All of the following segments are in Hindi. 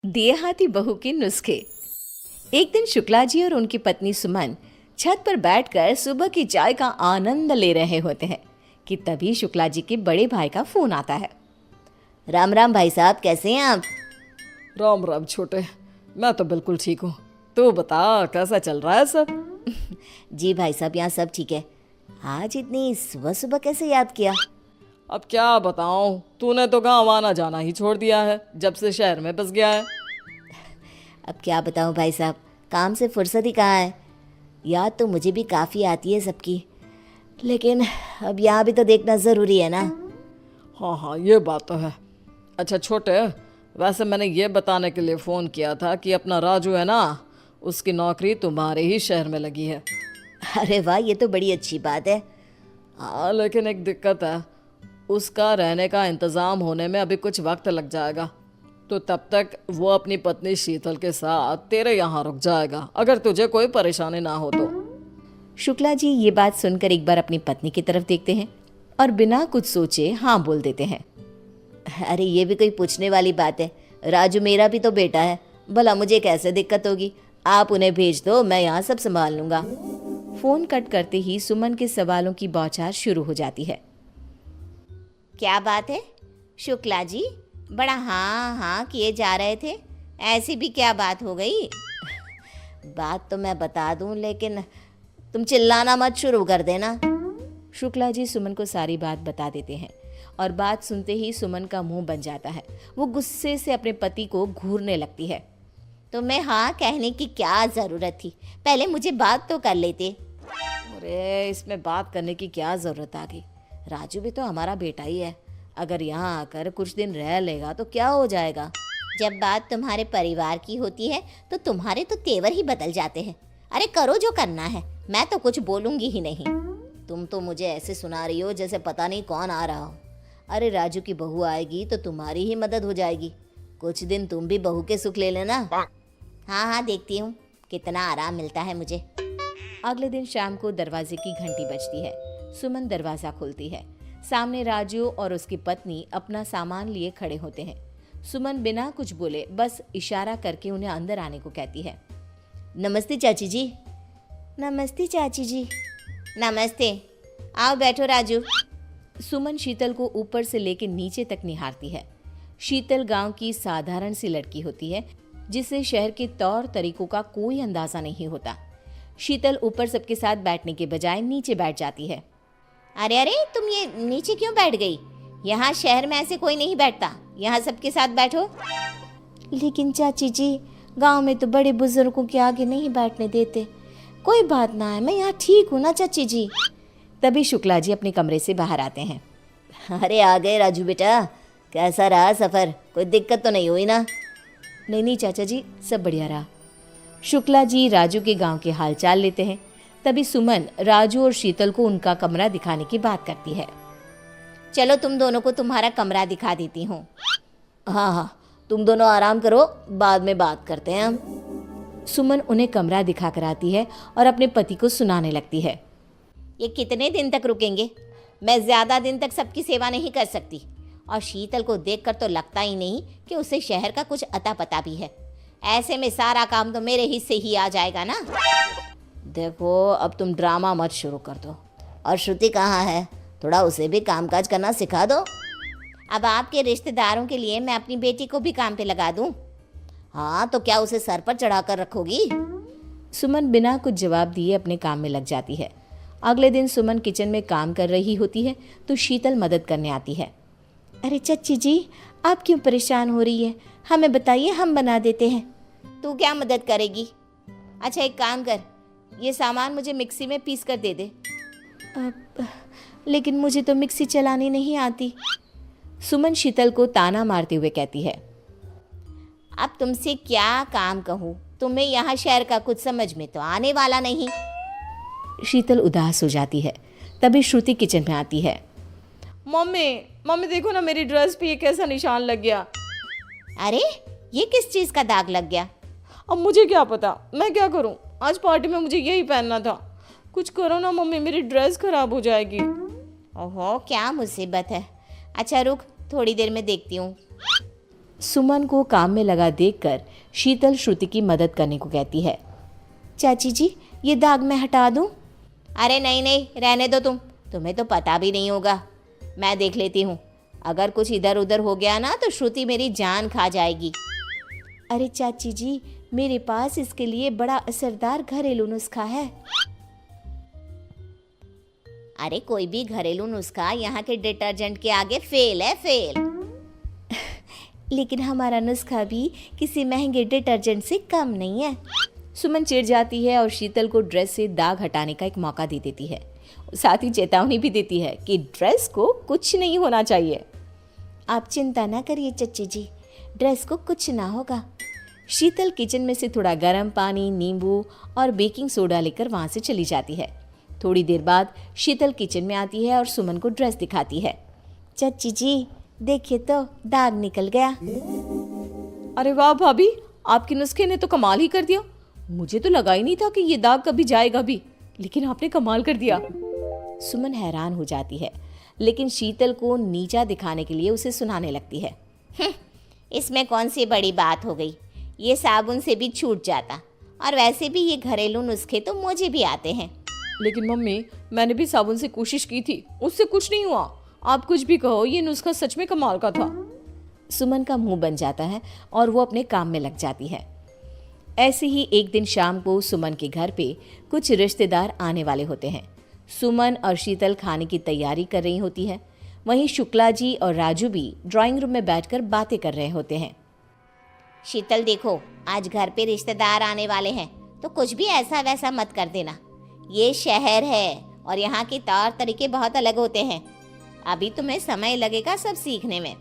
देहाती बहू के नुस्खे। एक दिन शुक्ला जी और उनकी पत्नी सुमन छत पर बैठकर सुबह की चाय का आनंद ले रहे होते हैं कि तभी शुक्ला जी के बड़े भाई का फोन आता है। राम राम भाई साहब, कैसे हैं आप? राम राम छोटे, मैं तो बिल्कुल ठीक हूँ। तू बता, कैसा चल रहा है सब? जी भाई साहब, यहाँ सब ठीक है। आज इतनी सुबह सुबह कैसे याद किया? अब क्या बताऊँ, तूने तो गाँव आना जाना ही छोड़ दिया है जब से शहर में बस गया है। अब क्या बताऊँ भाई साहब, काम से फुर्सत ही कहाँ है। याद तो मुझे भी काफ़ी आती है सबकी, लेकिन अब यहाँ भी तो देखना ज़रूरी है ना। हाँ, ये बात तो है। अच्छा छोटे, वैसे मैंने ये बताने के लिए फ़ोन किया था कि अपना राजू है ना, उसकी नौकरी तुम्हारे ही शहर में लगी है। अरे वाह, ये तो बड़ी अच्छी बात है। हाँ, लेकिन एक दिक्कत है, उसका रहने का इंतज़ाम होने में अभी कुछ वक्त लग जाएगा। तो तब तक वो अपनी पत्नी शीतल के साथ तेरे यहाँ रुक जाएगा, अगर तुझे कोई परेशानी ना हो तो। शुक्ला जी ये बात सुनकर एक बार अपनी पत्नी की तरफ देखते हैं और बिना कुछ सोचे हाँ बोल देते हैं। अरे ये भी कोई पूछने वाली बात है, राजू मेरा भी तो बेटा है, भला मुझे कैसे दिक्कत होगी। आप उन्हें भेज दो, मैं यहाँ सब संभाल लूँगा। फ़ोन कट करते ही सुमन के सवालों की बौछार शुरू हो जाती है। क्या बात है शुक्ला जी, बड़ा हाँ हाँ किए जा रहे थे, ऐसी भी क्या बात हो गई? बात तो मैं बता दूं, लेकिन तुम चिल्लाना मत शुरू कर देना। शुक्ला जी सुमन को सारी बात बता देते हैं और बात सुनते ही सुमन का मुंह बन जाता है। वो गुस्से से अपने पति को घूरने लगती है। तुम्हें हाँ कहने की क्या ज़रूरत थी, पहले मुझे बात तो कर लेते। अरे इसमें बात करने की क्या ज़रूरत आ गई, राजू भी तो हमारा बेटा ही है। अगर यहाँ आकर कुछ दिन रह लेगा तो क्या हो जाएगा। जब बात तुम्हारे परिवार की होती है तो तुम्हारे तो तेवर ही बदल जाते हैं। अरे करो जो करना है, मैं तो कुछ बोलूँगी ही नहीं। तुम तो मुझे ऐसे सुना रही हो जैसे पता नहीं कौन आ रहा हो। अरे राजू की बहू आएगी तो तुम्हारी ही मदद हो जाएगी। कुछ दिन तुम भी बहू के सुख ले लेना। हाँ हाँ, देखती हूँ कितना आराम मिलता है मुझे। अगले दिन शाम को दरवाजे की घंटी बजती है। सुमन दरवाज़ा खोलती है। सामने राजू और उसकी पत्नी अपना सामान लिए खड़े होते हैं। सुमन बिना कुछ बोले बस इशारा करके उन्हें अंदर आने को कहती है। नमस्ते चाची जी। नमस्ते चाची जी। नमस्ते, आओ बैठो राजू। सुमन शीतल को ऊपर से लेकर नीचे तक निहारती है। शीतल गांव की साधारण सी लड़की होती है जिसे शहर के तौर तरीकों का कोई अंदाजा नहीं होता। शीतल ऊपर सबके साथ बैठने के बजाय नीचे बैठ जाती है। अरे अरे, तुम ये नीचे क्यों बैठ गई? यहाँ शहर में ऐसे कोई नहीं बैठता, यहाँ सबके साथ बैठो। लेकिन चाची जी, गांव में तो बड़े बुजुर्गों के आगे नहीं बैठने देते। कोई बात ना है, मैं यहाँ ठीक हूँ ना चाची जी। तभी शुक्ला जी अपने कमरे से बाहर आते हैं। अरे आ गए राजू बेटा, कैसा रहा सफ़र? कोई दिक्कत तो नहीं हुई ना? नहीं नहीं चाचा जी, सब बढ़िया रहा। शुक्ला जी राजू के गांव के हालचाल लेते हैं। तभी सुमन राजू और शीतल को उनका कमरा दिखाने की बात करती है। चलो तुम दोनों को तुम्हारा कमरा दिखा देती हूँ। हाँ हाँ, तुम दोनों आराम करो, बाद में बात करते हैं हम। सुमन उन्हें कमरा दिखा कर आती है और अपने पति को सुनाने लगती है। ये कितने दिन तक रुकेंगे? मैं ज़्यादा दिन तक सबकी सेवा नहीं कर सकती, और शीतल को देखकर तो लगता ही नहीं कि उसे शहर का कुछ अता पता भी है। ऐसे में सारा काम तो मेरे हिस्से ही आ जाएगा ना। देखो अब तुम ड्रामा मत शुरू कर दो। और श्रुति कहाँ है? थोड़ा उसे भी कामकाज करना सिखा दो। अब आपके रिश्तेदारों के लिए मैं अपनी बेटी को भी काम पे लगा दूं? हाँ, तो क्या उसे सर पर चढ़ा कर रखोगी? सुमन बिना कुछ जवाब दिए अपने काम में लग जाती है। अगले दिन सुमन किचन में काम कर रही होती है तो शीतल मदद करने आती है। अरे चाची जी, आप क्यों परेशान हो रही है? हमें बताइए, हम बना देते हैं। तू क्या मदद करेगी? अच्छा एक काम कर, ये सामान मुझे मिक्सी में पीस कर दे दे। लेकिन मुझे तो मिक्सी चलानी नहीं आती, सुमन शीतल को ताना मारते हुए कहती है। अब तुमसे क्या काम कहूँ, तुम्हें यहाँ शहर का कुछ समझ में तो आने वाला नहीं। शीतल उदास हो जाती है। तभी श्रुति किचन में आती है। मम्मी देखो ना, मेरी ड्रेस पे ये कैसा निशान लग गया। अरे ये किस चीज़ का दाग लग गया? अब मुझे क्या पता, मैं क्या करूं? आज पार्टी में मुझे यही पहनना था। कुछ करो ना मम्मी, मेरी ड्रेस खराब हो जाएगी। ओहो, क्या मुसीबत है। अच्छा रुक, थोड़ी देर में देखती हूँ। सुमन को काम में लगा देखकर शीतल श्रुति की मदद करने को कहती है। चाची जी, ये दाग मैं हटा दूं? अरे नहीं नहीं, रहने दो तुम्हें तो पता भी नहीं होगा, मैं देख लेती हूँ। अगर कुछ इधर उधर हो गया ना तो श्रुति मेरी जान खा जाएगी। अरे चाची जी, मेरे पास इसके लिए बड़ा असरदार घरेलू नुस्खा है। अरे कोई भी घरेलू नुस्खा यहाँ के डिटर्जेंट के आगे फेल है, फेल। लेकिन हमारा नुस्खा भी किसी महंगे डिटर्जेंट से कम नहीं है। सुमन चिढ़ जाती है और शीतल को ड्रेस से दाग हटाने का एक मौका दे देती है। साथ ही चेतावनी भी देती है कि ड्रेस को कुछ नहीं होना चाहिए। आप चिंता ना करिए चच्ची जी, ड्रेस को कुछ ना होगा। शीतल किचन में से थोड़ा गर्म पानी, नींबू और बेकिंग सोडा लेकर वहाँ से चली जाती है। थोड़ी देर बाद शीतल किचन में आती है और सुमन को ड्रेस दिखाती है। चच्ची जी देखिए तो, दाग निकल गया। अरे वाह भाभी, आपके नुस्खे ने तो कमाल ही कर दिया। मुझे तो लगा ही नहीं था कि ये दाग कभी जाएगा भी, लेकिन आपने कमाल कर दिया। सुमन हैरान हो जाती है, लेकिन शीतल को नीचा दिखाने के लिए उसे सुनाने लगती है। इसमें कौन सी बड़ी बात हो गई, ये साबुन से भी छूट जाता, और वैसे भी ये घरेलू नुस्खे तो मुझे भी आते हैं। लेकिन मम्मी, मैंने भी साबुन से कोशिश की थी, उससे कुछ नहीं हुआ। आप कुछ भी कहो, ये नुस्खा सच में कमाल का था। सुमन का मुंह बन जाता है और वो अपने काम में लग जाती है। ऐसे ही एक दिन शाम को सुमन के घर पे कुछ रिश्तेदार आने वाले होते हैं। सुमन और शीतल खाने की तैयारी कर रही होती है। वहीं शुक्ला जी और राजू भी ड्राइंग रूम में बैठकर बातें कर रहे होते हैं। शीतल देखो, आज घर पे रिश्तेदार आने वाले हैं, तो कुछ भी ऐसा वैसा मत कर देना। ये शहर है और यहाँ के तौर तरीके बहुत अलग होते हैं। अभी तुम्हें समय लगेगा सब सीखने में।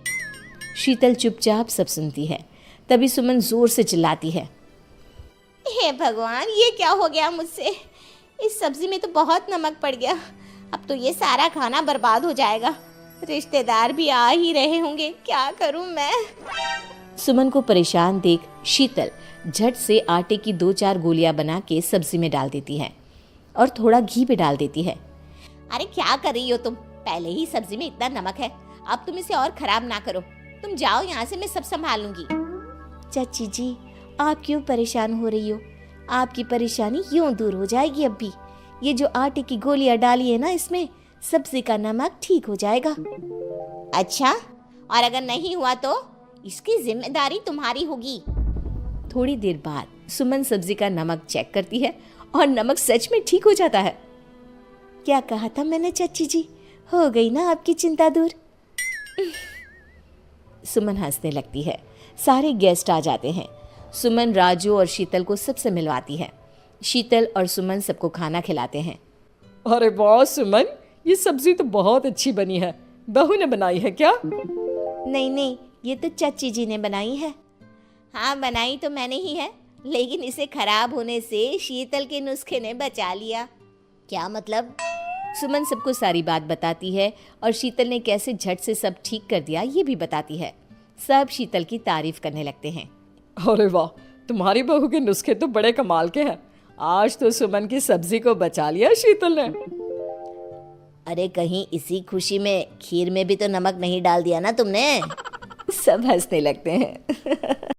शीतल चुपचाप सब सुनती है। तभी सुमन जोर से चिल्लाती है। हे भगवान, ये क्या हो गया मुझसे? इस सब्जी में तो बहुत नमक पड़ गया। अब तो ये सारा खाना बर्बाद हो जाएगा। रिश्तेदार भी आ ही रहे होंगे, क्या करूं मैं? सुमन को परेशान देख शीतल झट से आटे की 2-4 गोलियां बना के सब्जी में डाल देती है और थोड़ा घी भी डाल देती है। अरे क्या कर रही हो तुम? पहले ही सब्जी में इतना नमक है, अब तुम इसे और खराब ना करो। तुम जाओ यहाँ से, मैं सब संभाल लूंगी। चाची जी, आप क्यों परेशान हो रही हो? आपकी परेशानी यूं दूर हो जाएगी। अब भी ये जो आटे की गोलियां डाली है ना, इसमें सब्जी का नमक ठीक हो जाएगा। अच्छा, और अगर नहीं हुआ तो इसकी जिम्मेदारी तुम्हारी होगी। थोड़ी देर बाद सुमन सब्जी का नमक चेक करती है और नमक सच में ठीक हो जाता है। क्या कहा था मैंने चाची जी? हो गई ना आपकी चिंता दूर? सुमन हंसने लगती है। सारे गेस्ट आ जाते हैं। सुमन राजू और शीतल को सबसे मिलवाती है। शीतल और सुमन सबको खाना खिलाते हैं। अरे वाह सुमन, ये सब्जी तो बहुत अच्छी बनी है। बहू ने बनाई है क्या? नहीं नहीं, ये तो चाची जी ने बनाई है। हाँ, बनाई तो मैंने ही है, लेकिन इसे खराब होने से शीतल के नुस्खे ने बचा लिया। क्या मतलब? सुमन सबको सारी बात बताती है और शीतल ने कैसे झट से सब ठीक कर दिया ये भी बताती है। सब शीतल की तारीफ करने लगते हैं। अरे वाह, तुम्हारी बहू के नुस्खे तो बड़े कमाल के हैं। आज तो सुमन की सब्जी को बचा लिया शीतल ने। अरे कहीं इसी खुशी में खीर में भी तो नमक नहीं डाल दिया ना तुमने? सब हंसने लगते हैं।